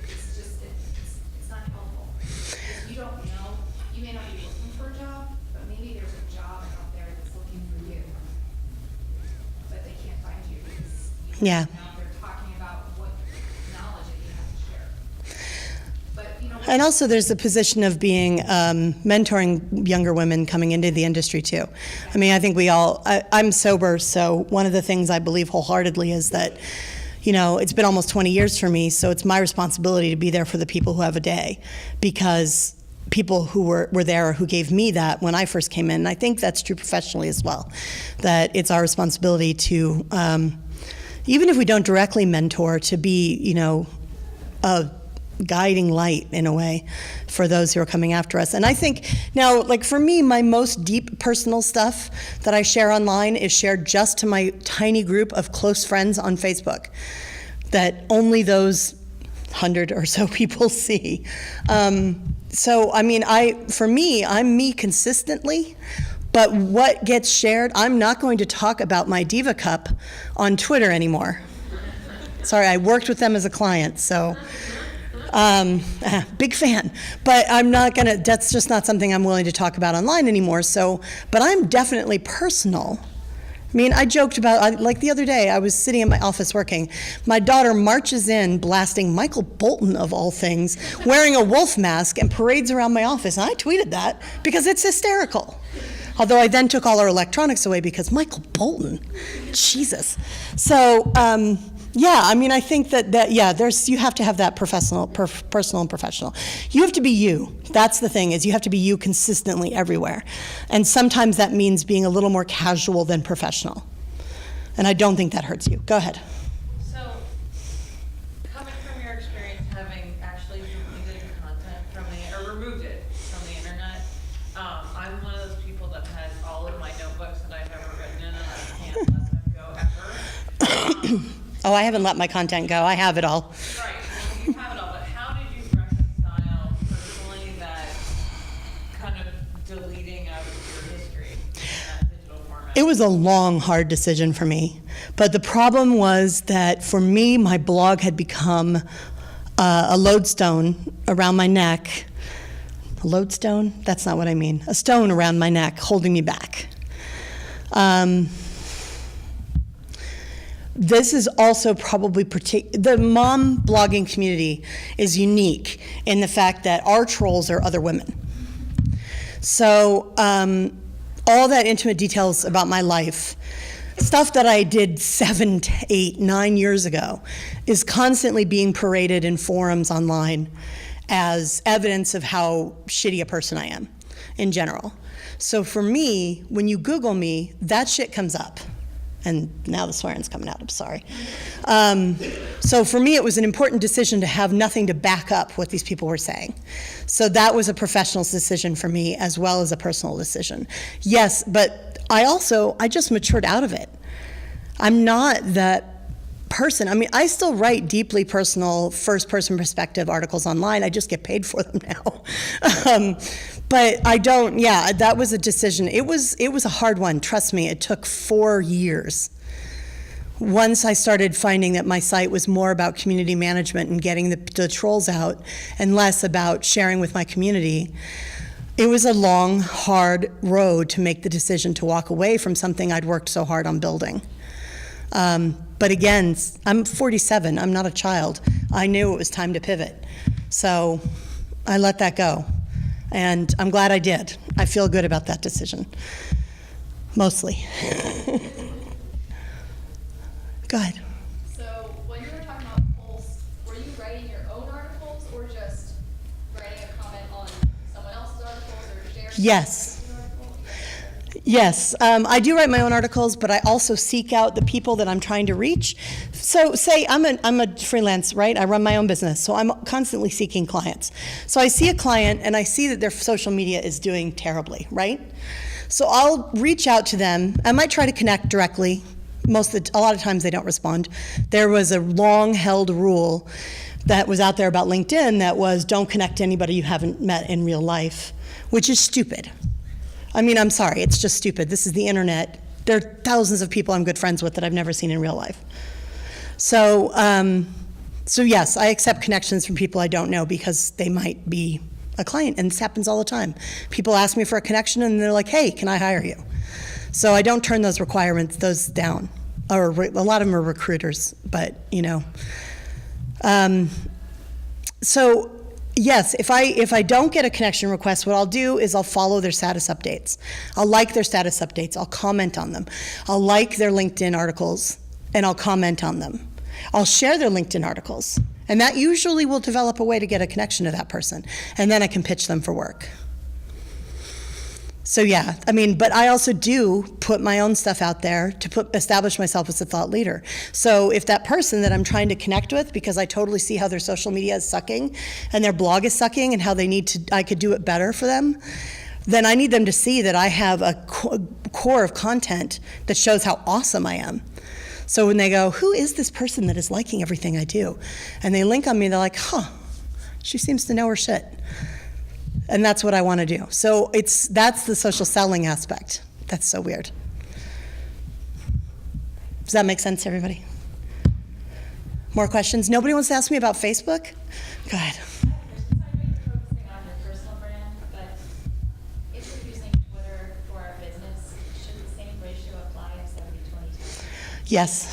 B: it's just, it's not helpful. Because you don't know, you may not be looking for a job, but maybe there's a job out there that's looking for you, but they can't find you because you
A: Yeah.
B: out there talking about what knowledge that you have to share. But,
A: And also there's the position of being mentoring younger women coming into the industry too. I think I'm sober, so one of the things I believe wholeheartedly is that, it's been almost 20 years for me, so it's my responsibility to be there for the people who have a day, because people who were there or who gave me that when I first came in, and I think that's true professionally as well, that it's our responsibility to, even if we don't directly mentor, to be, a guiding light in a way for those who are coming after us. And I think now, for me, my most deep personal stuff that I share online is shared just to my tiny group of close friends on Facebook that only those 100 or so people see. For me, I'm me consistently, but what gets shared, I'm not going to talk about my Diva Cup on Twitter anymore. Sorry, I worked with them as a client, so big fan. But that's just not something I'm willing to talk about online anymore. So, but I'm definitely personal. I joked about, the other day, I was sitting in my office working. My daughter marches in blasting Michael Bolton, of all things, wearing a wolf mask and parades around my office. And I tweeted that because it's hysterical. Although I then took all our electronics away because Michael Bolton, Jesus. So, Yeah, I mean, I think that yeah, you have to have that personal and professional. You have to be you. That's the thing, is you have to be you consistently everywhere. And sometimes that means being a little more casual than professional. And I don't think that hurts you. Go ahead.
E: So, coming from your experience having actually deleted content from or removed it from the internet, I'm one of those people that has all of my notebooks that I've ever written in, and I can't let them go ever.
A: Oh, I haven't let my content go. I have it all.
E: Right, well, you have it all, but how did you reconcile personally that kind of deleting of your history in that digital format?
A: It was a long, hard decision for me. But the problem was that for me, my blog had become a lodestone around my neck. A lodestone? That's not what I mean. A stone around my neck holding me back. This is also probably the mom blogging community is unique in the fact that our trolls are other women. So all that intimate details about my life, stuff that I did 7 to 8, 9 years ago, is constantly being paraded in forums online as evidence of how shitty a person I am in general. So for me, when you Google me, that shit comes up. And now the swearing's coming out, I'm sorry. So for me, it was an important decision to have nothing to back up what these people were saying. So that was a professional decision for me as well as a personal decision. Yes, but I just matured out of it. I'm not that person. I mean, I still write deeply personal first-person perspective articles online. I just get paid for them now. But I don't, yeah, that was a decision. It was a hard one, trust me. It took 4 years. Once I started finding that my site was more about community management and getting the trolls out and less about sharing with my community, it was a long, hard road to make the decision to walk away from something I'd worked so hard on building. But again, I'm 47, I'm not a child. I knew it was time to pivot. So I let that go. And I'm glad I did. I feel good about that decision, mostly. Go ahead.
F: So when you were talking about posts, were you writing your own articles or just writing a comment on someone else's articles or sharing?
A: Yes.
F: An article?
A: Yes, I do write my own articles, but I also seek out the people that I'm trying to reach. So say I'm a freelance, right? I run my own business, so I'm constantly seeking clients. So I see a client and I see that their social media is doing terribly, right? So I'll reach out to them. I might try to connect directly. A lot of times they don't respond. There was a long-held rule that was out there about LinkedIn that was don't connect to anybody you haven't met in real life, which is stupid. I mean, I'm sorry, it's just stupid. This is the internet. There are thousands of people I'm good friends with that I've never seen in real life. So, so yes, I accept connections from people I don't know because they might be a client, and this happens all the time. People ask me for a connection and they're like, hey, can I hire you? So I don't turn those down. Or a lot of them are recruiters, but you know. So yes, if I don't get a connection request, what I'll do is I'll follow their status updates. I'll like their status updates. I'll comment on them. I'll like their LinkedIn articles, and I'll comment on them. I'll share their LinkedIn articles, and that usually will develop a way to get a connection to that person, and then I can pitch them for work. So yeah, I mean, but I also do put my own stuff out there to establish myself as a thought leader. So if that person that I'm trying to connect with, because I totally see how their social media is sucking and their blog is sucking and how I could do it better for them, then I need them to see that I have a core of content that shows how awesome I am. So when they go, who is this person that is liking everything I do? And they link on me, they're like, huh, she seems to know her shit. And that's what I want to do. So that's the social selling aspect. That's so weird. Does that make sense to everybody? More questions? Nobody wants to ask me about Facebook? Go ahead.
F: I know you're focusing on your personal brand, but if you're using Twitter for a business, should the same ratio apply of 70-20?
A: Yes.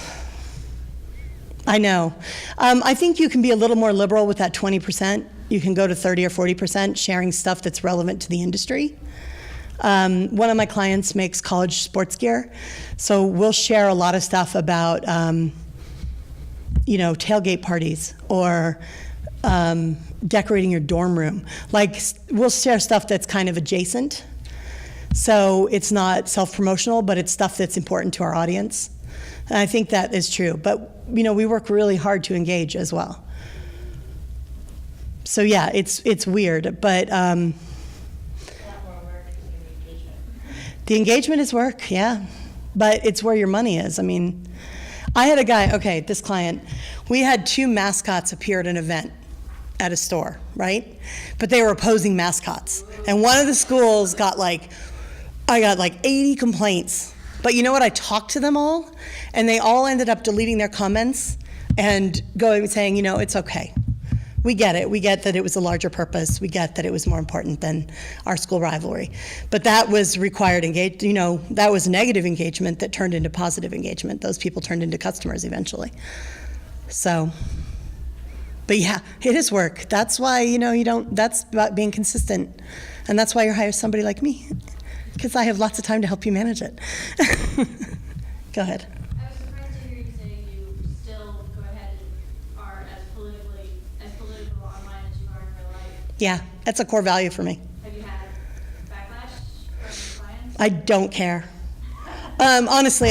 A: I know. I think you can be a little more liberal with that 20%. You can go to 30 or 40% sharing stuff that's relevant to the industry. One of my clients makes college sports gear, so we'll share a lot of stuff about tailgate parties or decorating your dorm room. Like, we'll share stuff that's kind of adjacent. So it's not self-promotional, but it's stuff that's important to our audience. And I think that is true. But, we work really hard to engage as well. So yeah, it's weird, but
F: A lot more work than the engagement.
A: the engagement is work, yeah. But it's where your money is. I mean, I had a guy, this client, we had 2 mascots appear at an event at a store, right? But they were opposing mascots. And one of the schools got I got 80 complaints. But you know what? I talked to them all, and they all ended up deleting their comments and going and saying, it's okay. We get it. We get that it was a larger purpose. We get that it was more important than our school rivalry. But that was required that was negative engagement that turned into positive engagement. Those people turned into customers eventually. So, but yeah, it is work. That's why, that's about being consistent. And that's why you hire somebody like me, because I have lots of time to help you manage it. Go ahead.
F: I was surprised to hear you say you still go ahead and are as political online as you are in real life.
A: Yeah, that's a core value for me.
F: Have you had backlash from clients?
A: I don't care. Honestly,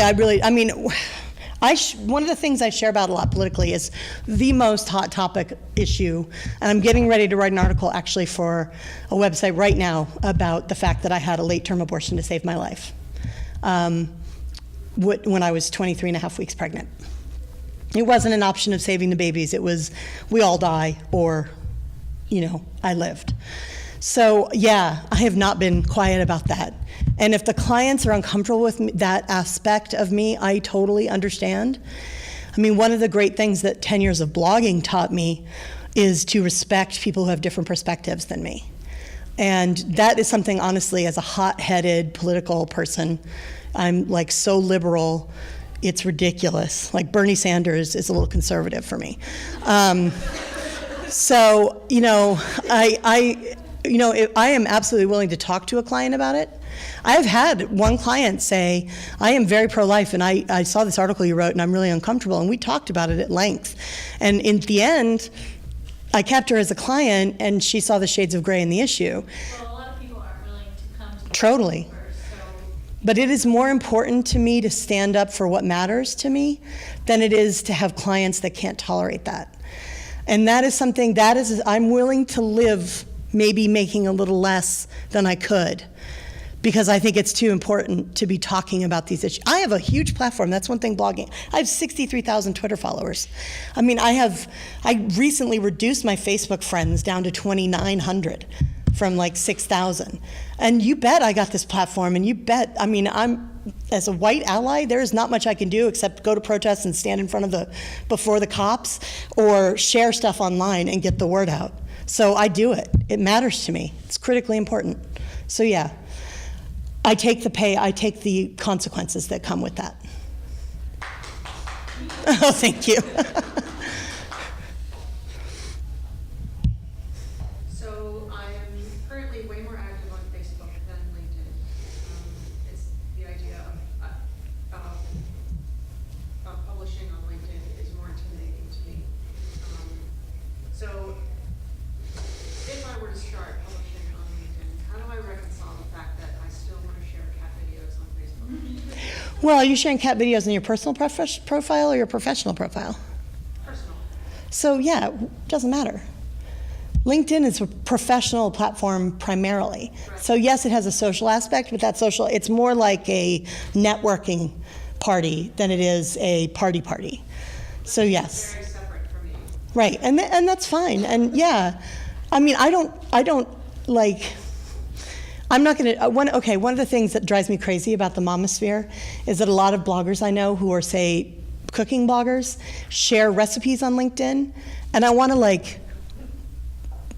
A: one of the things I share about a lot politically is the most hot topic issue, and I'm getting ready to write an article actually for a website right now about the fact that I had a late-term abortion to save my life when I was 23 and a half weeks pregnant. It wasn't an option of saving the babies. It was, we all die, or, I lived. So yeah, I have not been quiet about that. And if the clients are uncomfortable with that aspect of me, I totally understand. I mean, one of the great things that 10 years of blogging taught me is to respect people who have different perspectives than me. And that is something, honestly, as a hot-headed political person, I'm so liberal, it's ridiculous. Like Bernie Sanders is a little conservative for me. So, I am absolutely willing to talk to a client about it. I've had one client say, I am very pro-life, and I saw this article you wrote, and I'm really uncomfortable, and we talked about it at length. And in the end, I kept her as a client, and she saw the shades of gray in the issue.
F: Well, a lot of people aren't willing to come to
A: Totally.
F: first, so
A: But it is more important to me to stand up for what matters to me than it is to have clients that can't tolerate that. And that is something I'm willing to live maybe making a little less than I could, because I think it's too important to be talking about these issues. I have a huge platform. That's one thing blogging. I have 63,000 Twitter followers. I mean, I recently reduced my Facebook friends down to 2,900 from 6,000. And you bet I got this platform, and you bet, as a white ally, there is not much I can do except go to protests and stand in front of before the cops, or share stuff online and get the word out. So I do it. It matters to me. It's critically important. So yeah, I take the consequences that come with that. Oh, thank you.
B: So I am currently way more active on Facebook than LinkedIn. It's the idea of publishing on LinkedIn is more intimidating to me. So if I were to start publishing on LinkedIn, how do I reconcile the fact that I still want to share cat videos on Facebook?
A: Well, are you sharing cat videos in your personal profile or your professional profile?
B: Personal.
A: So yeah, it doesn't matter. LinkedIn is a professional platform primarily.
B: Right.
A: So yes, it has a social aspect, but it's more like a networking party than it is a party. So yes.
B: Very separate from me.
A: Right, and that's fine. And yeah, I'm not gonna, one of the things that drives me crazy about the momosphere is that a lot of bloggers I know who are, say, cooking bloggers, share recipes on LinkedIn, and I wanna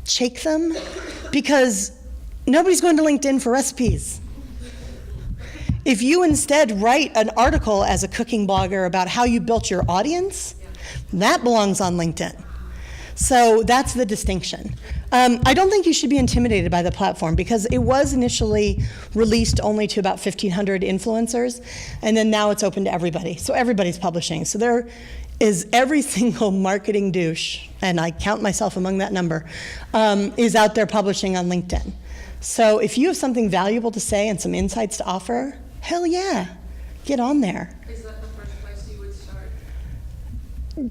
A: shake them, because nobody's going to LinkedIn for recipes. If you instead write an article as a cooking blogger about how you built your audience, that belongs on LinkedIn. So that's the distinction. I don't think you should be intimidated by the platform, because it was initially released only to about 1,500 influencers, and then now it's open to everybody. So everybody's publishing. So is every single marketing douche, and I count myself among that number, is out there publishing on LinkedIn. So if you have something valuable to say and some insights to offer, hell yeah, get on there.
E: Is that the first place you would start?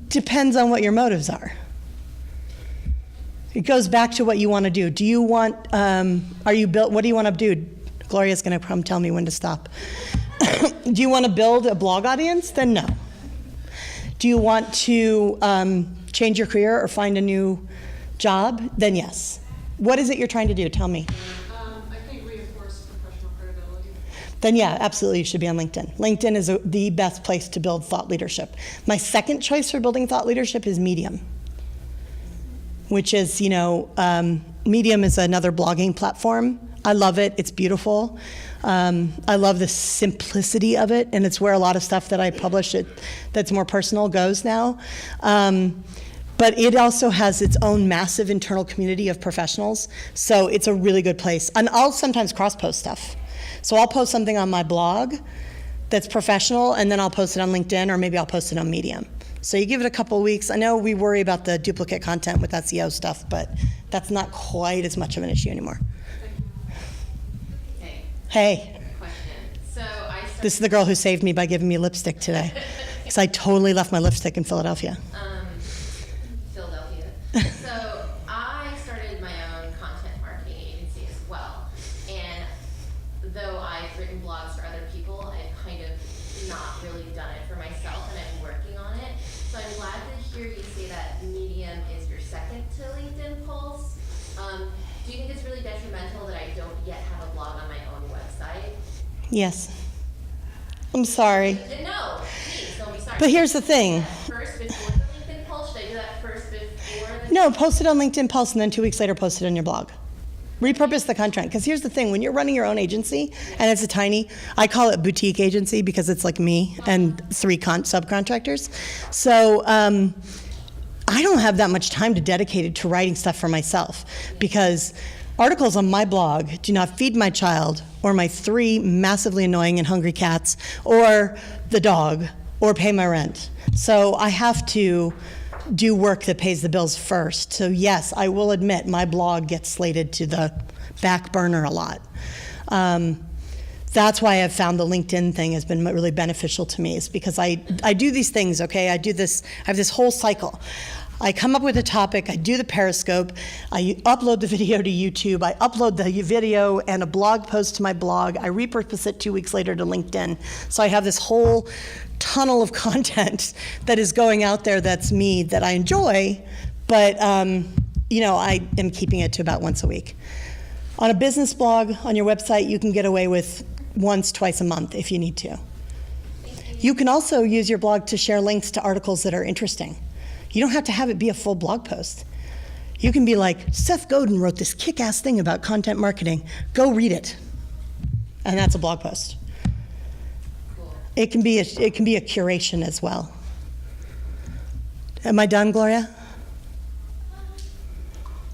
A: Depends on what your motives are. It goes back to what you want to do. Do you want, what do you want to do? Gloria's going to come tell me when to stop. Do you want to build a blog audience? Then no. Do you want to change your career or find a new job? Then yes. What is it you're trying to do? Tell me.
E: I think reinforce professional credibility.
A: Then yeah, absolutely you should be on LinkedIn. LinkedIn is the best place to build thought leadership. My second choice for building thought leadership is Medium, which is, Medium is another blogging platform. I love it. It's beautiful. I love the simplicity of it, and it's where a lot of stuff that I publish that's more personal goes now. But it also has its own massive internal community of professionals, so it's a really good place. And I'll sometimes cross-post stuff. So I'll post something on my blog that's professional, and then I'll post it on LinkedIn, or maybe I'll post it on Medium. So you give it a couple of weeks. I know we worry about the duplicate content with SEO stuff, but that's not quite as much of an issue anymore. Hey,
G: Question. So I started,
A: this is the girl who saved me by giving me lipstick today, because I totally left my lipstick in Philadelphia.
G: Philadelphia. So I started my own content marketing agency as well. And though I've written blogs for other people, I've kind of not really done it for myself, and I'm working on it. So I'm glad to hear you say that Medium is your second to LinkedIn post. Do you think it's really detrimental that I don't yet have a blog on my own website?
A: Yes. I'm sorry.
G: No, please don't be sorry.
A: But here's the thing.
G: First before the LinkedIn post? Should I do that first before the
A: No, post it on LinkedIn Post, and then 2 weeks later post it on your blog. Repurpose the content, because here's the thing. When you're running your own agency, and it's a tiny, I call it boutique agency because it's like me and 3 subcontractors. So I don't have that much time to dedicate it to writing stuff for myself, because articles on my blog do not feed my child or my 3 massively annoying and hungry cats or the dog or pay my rent. So I have to do work that pays the bills first. So yes, I will admit my blog gets slated to the back burner a lot. That's why I've found the LinkedIn thing has been really beneficial to me, is because I do these things, okay? I have this whole cycle. I come up with a topic, I do the Periscope, I upload the video to YouTube, I upload the video and a blog post to my blog, I repurpose it 2 weeks later to LinkedIn. So I have this whole tunnel of content that is going out there that's me, that I enjoy, but I am keeping it to about once a week. On a business blog, on your website, you can get away with once, twice a month if you need to. You can also use your blog to share links to articles that are interesting. You don't have to have it be a full blog post. You can be like, Seth Godin wrote this kick-ass thing about content marketing. Go read it. And that's a blog post.
G: Cool.
A: It can be a curation as well. Am I done, Gloria?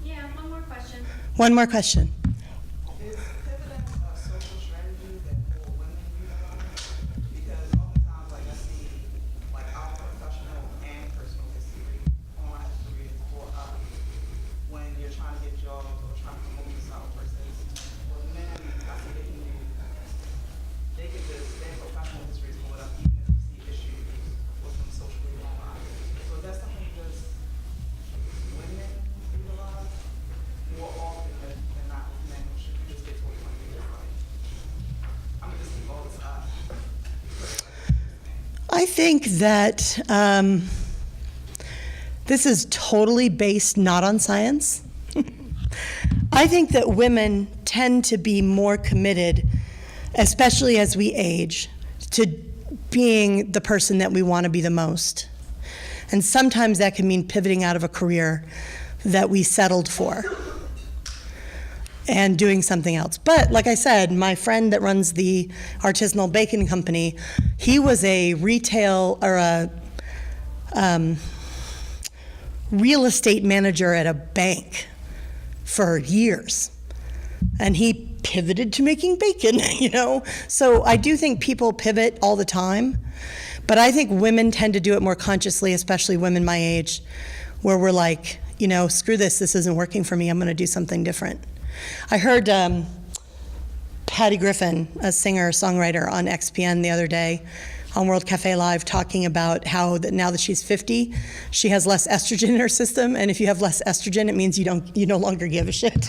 F: Yeah, one more question.
A: One more question.
B: Is pivoting a social strategy that more women utilize? Because oftentimes, like I see, like our professional and personal history, online history for when you're trying to get jobs or trying to promote yourself versus with men, I see they can just, their professional history is going up even if you see issues with them socially online. So that's something just women utilize more often than not with men, who should just get to a point where they're like, I'm gonna just keep all this up.
A: I think that this is totally based not on science. I think that women tend to be more committed, especially as we age, to being the person that we want to be the most. And sometimes that can mean pivoting out of a career that we settled for and doing something else. But like I said, my friend that runs the artisanal baking company, he was a retail or a real estate manager at a bank for years. and he pivoted to making bacon, you know? So I do think people pivot all the time, but I think women tend to do it more consciously, especially women my age, where we're like, you know, screw this isn't working for me, I'm gonna do something different. I heard Patty Griffin, a singer-songwriter on XPN the other day on World Cafe Live, talking about how that now that she's 50, she has less estrogen in her system, and if you have less estrogen, it means you no longer give a shit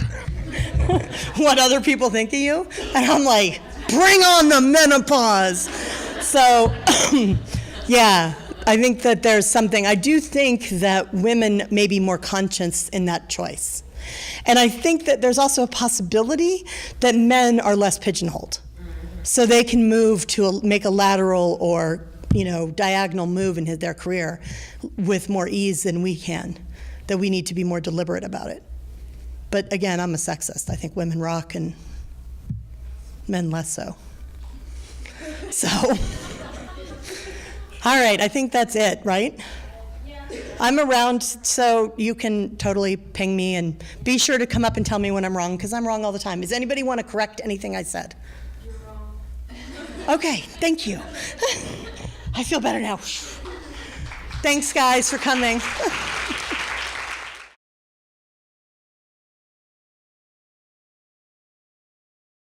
A: what other people think of you. And I'm like, bring on the menopause. So, yeah, I think that there's something. I do think that women may be more conscious in that choice. And I think that there's also a possibility that men are less pigeonholed. So they can move to make a lateral or, you know, diagonal move in their career with more ease than we can, that we need to be more deliberate about it. But again, I'm a sexist. I think women rock and men less so. So, all right, I think that's it, right? I'm around, so you can totally ping me, and be sure to come up and tell me when I'm wrong, because I'm wrong all the time. Does anybody want to correct anything I said?
F: You're wrong.
A: Okay, thank you. I feel better now. Thanks, guys, for coming.